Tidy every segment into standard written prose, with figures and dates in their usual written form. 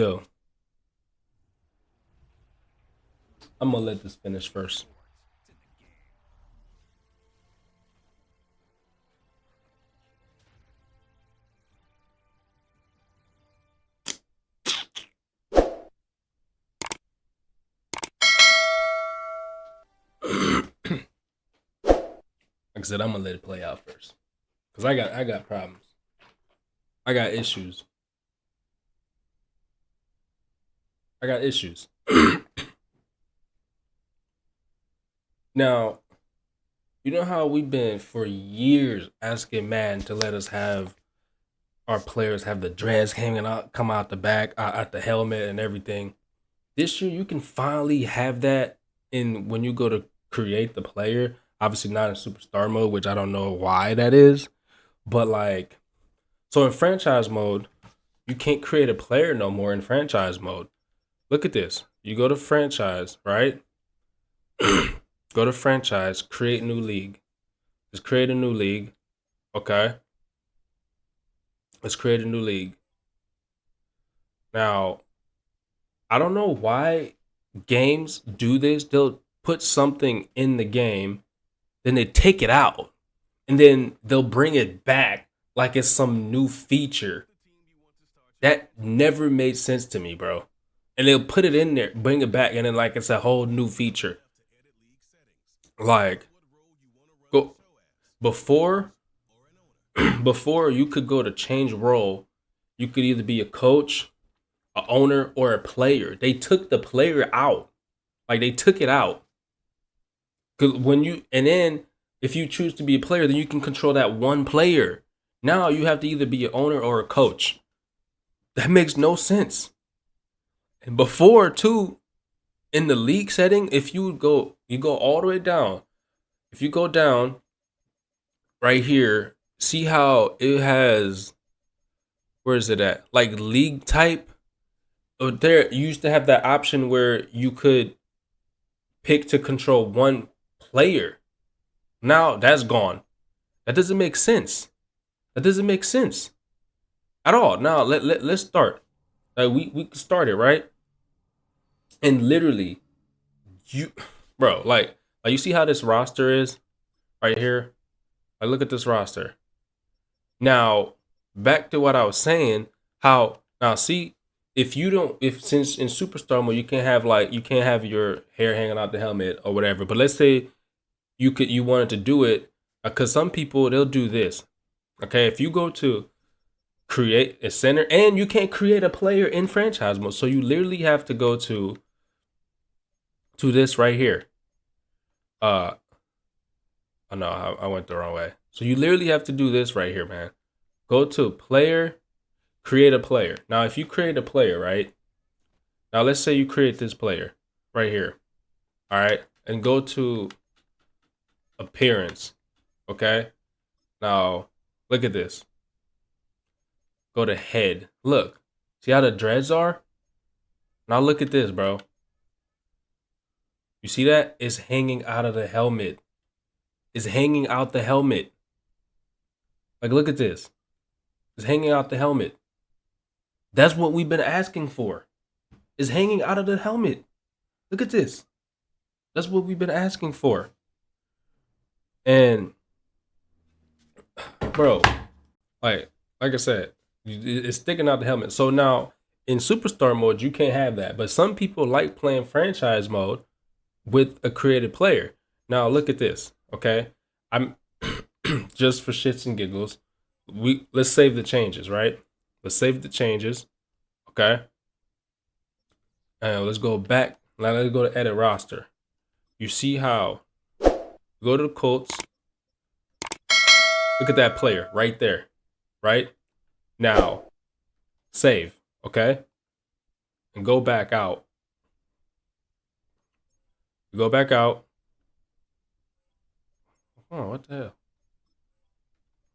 Yo, I'm gonna let this finish first. Like I said, I'm gonna let it play out first. Cause I got problems. I got issues. I got issues. Now, you know how we've been for years asking Madden to let us have our players have the dreads hanging out, come out the back, out the helmet and everything. This year, you can finally have that in when you go to create the player. Obviously, not in superstar mode, which I don't know why that is. But like, so in franchise mode, you can't create a player no more in franchise mode. Look at this. You go to franchise, right? Go to franchise, create new league. Just create a new league. Okay. Let's create a new league. Now, I don't know why games do this. They'll put something in the game, then they take it out, and then they'll bring it back like it's some new feature. That never made sense to me, bro. And they'll put it in there, bring it back, and then like it's a whole new feature. Like go before before you could go to change role, you could either be a coach, a owner, or a player. They took the player out. Like they took it out. 'Cause when you and then if you choose to be a player, then you can control that one player. Now you have to either be an owner or a coach. That makes no sense. And before too, in the league setting, if you go all the way down. If you go down right here, see how it has where is it at? Like league type. There you used to have that option where you could pick to control one player. Now that's gone. That doesn't make sense. That doesn't make sense at all. Now let's start. We started right, and literally you, bro, like you see how this roster is right here. Like look at this roster. Now back to what I was saying. How now see if you don't if since in superstar mode you can't have your hair hanging out the helmet or whatever. But let's say you wanted to do it because some people they'll do this. Okay, if you go to create a center and you can't create a player in franchise mode, so you literally have to go to this right here. Uh, oh no, I went the wrong way. So you literally have to do this right here, man. Go to player, create a player. Now, if you create a player, right? Now let's say you create this player right here. All right, and go to appearance. Okay. Now look at this. Go to head. Look. See how the dreads are? Now look at this, bro. You see that? It's hanging out of the helmet. It's hanging out the helmet. Like, look at this. It's hanging out the helmet. That's what we've been asking for. It's hanging out of the helmet. Look at this. That's what we've been asking for. And, bro, like I said, it's sticking out the helmet. So now in superstar mode, you can't have that. But some people like playing franchise mode with a created player. Now look at this. Okay, I'm just for shits and giggles. Let's save the changes, right? Let's save the changes. Okay, and let's go back. Now let's go to edit roster. You see how? Go to the Colts. Look at that player right there. Right now, save. Okay, and go back out. Go back out. Oh, what the hell?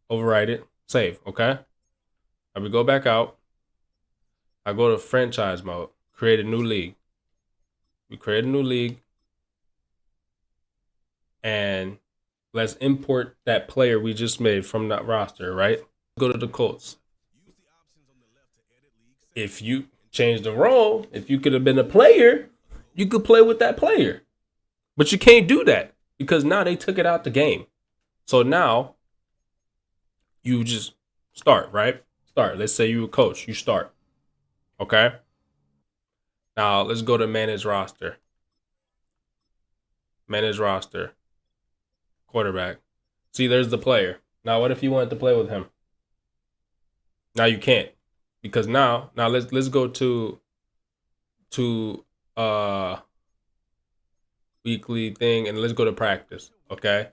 Overwrite it. Save. Okay. I will go back out. I go to franchise mode. Create a new league. We create a new league. And let's import that player we just made from that roster, right? Go to the Colts. If you Change the role. If you could have been a player, you could play with that player. But you can't do that because now they took it out the game. So now you just start, right? Start. Let's say you're a coach. You start. Okay. Now let's go to manage roster. Manage roster. Quarterback. See, there's the player. Now what if you wanted to play with him? Now you can't. Because now let's go to weekly thing and let's go to practice. Okay.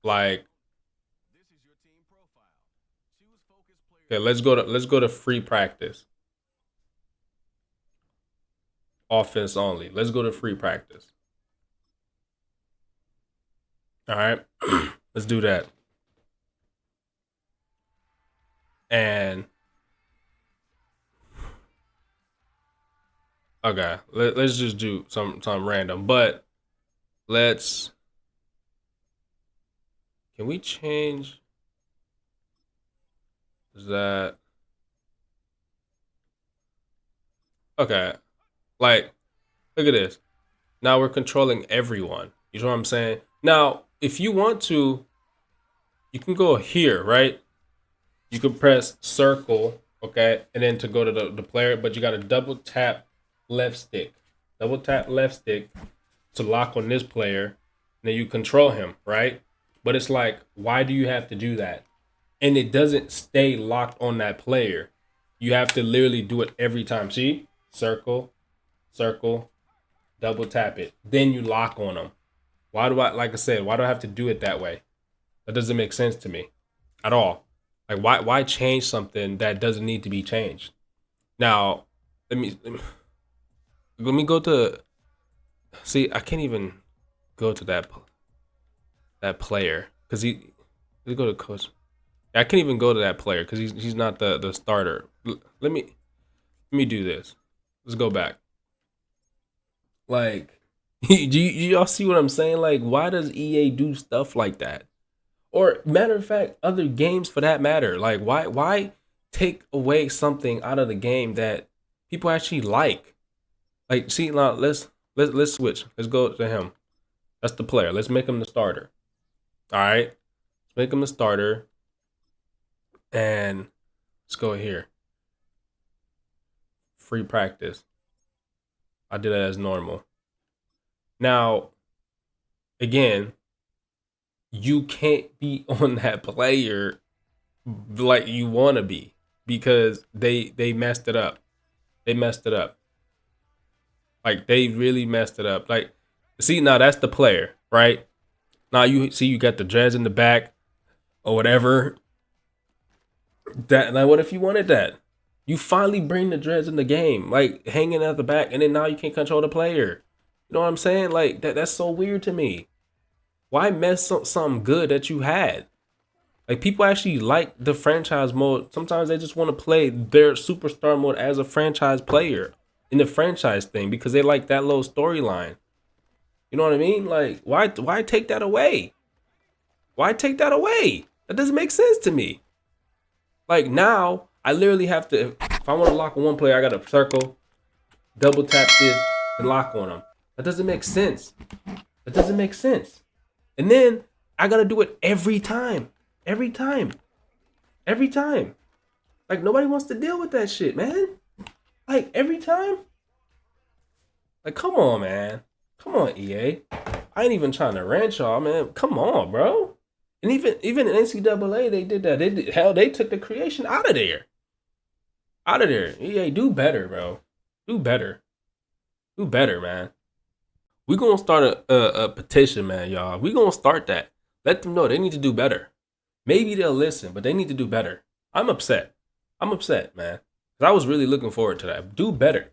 Like, okay, let's go to free practice. Offense only. Let's go to free practice. All right. Let's do that. And okay, let's just do some random. But let's can we change that? Okay. Like, look at this. Now we're controlling everyone. You know what I'm saying? Now, if you want to, you can go here, right? You can press circle, okay, and then to go to the player, but you got to double tap left stick. Double tap left stick to lock on this player, and then you control him, right? But it's like, why do you have to do that? And it doesn't stay locked on that player. You have to literally do it every time. See? Circle, circle, double tap it. Then you lock on them. Why do I, like I said, why do I have to do it that way? That doesn't make sense to me at all. Like, why change something that doesn't need to be changed? Now, let me go to, see, I can't even go to that player because let's go to coach. I can't even go to that player because he's not the starter. Let me do this. Let's go back. Like, do y'all see what I'm saying? Like, why does EA do stuff like that? Or matter of fact, other games for that matter. Like, why take away something out of the game that people actually like? Like, see, now let's switch. Let's go to him. That's the player. Let's make him the starter. All right, let's make him the starter, and let's go here. Free practice. I did that as normal. Now, again, you can't be on that player like you want to be because they messed it up. They messed it up. Like, they really messed it up. Like, see, now that's the player, right? Now you see you got the dreads in the back or whatever. That, like, what if you wanted that? You finally bring the dreads in the game, like hanging at the back, and then now you can't control the player. You know what I'm saying? Like, that's so weird to me. Why mess up something good that you had? Like, people actually like the franchise mode. Sometimes they just want to play their superstar mode as a franchise player in the franchise thing because they like that little storyline. You know what I mean? Like, why take that away? Why take that away? That doesn't make sense to me. Like, now I literally have to, if I want to lock on one player, I got to circle, double tap this, and lock on them. That doesn't make sense. That doesn't make sense. And then I got to do it every time. Every time. Every time. Like, nobody wants to deal with that shit, man. Like, every time. Like, come on, man. Come on, EA. I ain't even trying to rant y'all, man. Come on, bro. And even in NCAA, they did that. They took the creation out of there. Out of there. EA, do better, bro. Do better. Do better, man. We gonna start a petition, man, y'all. We gonna start that. Let them know they need to do better. Maybe they'll listen, but they need to do better. I'm upset. I'm upset, man. 'Cause I was really looking forward to that. Do better.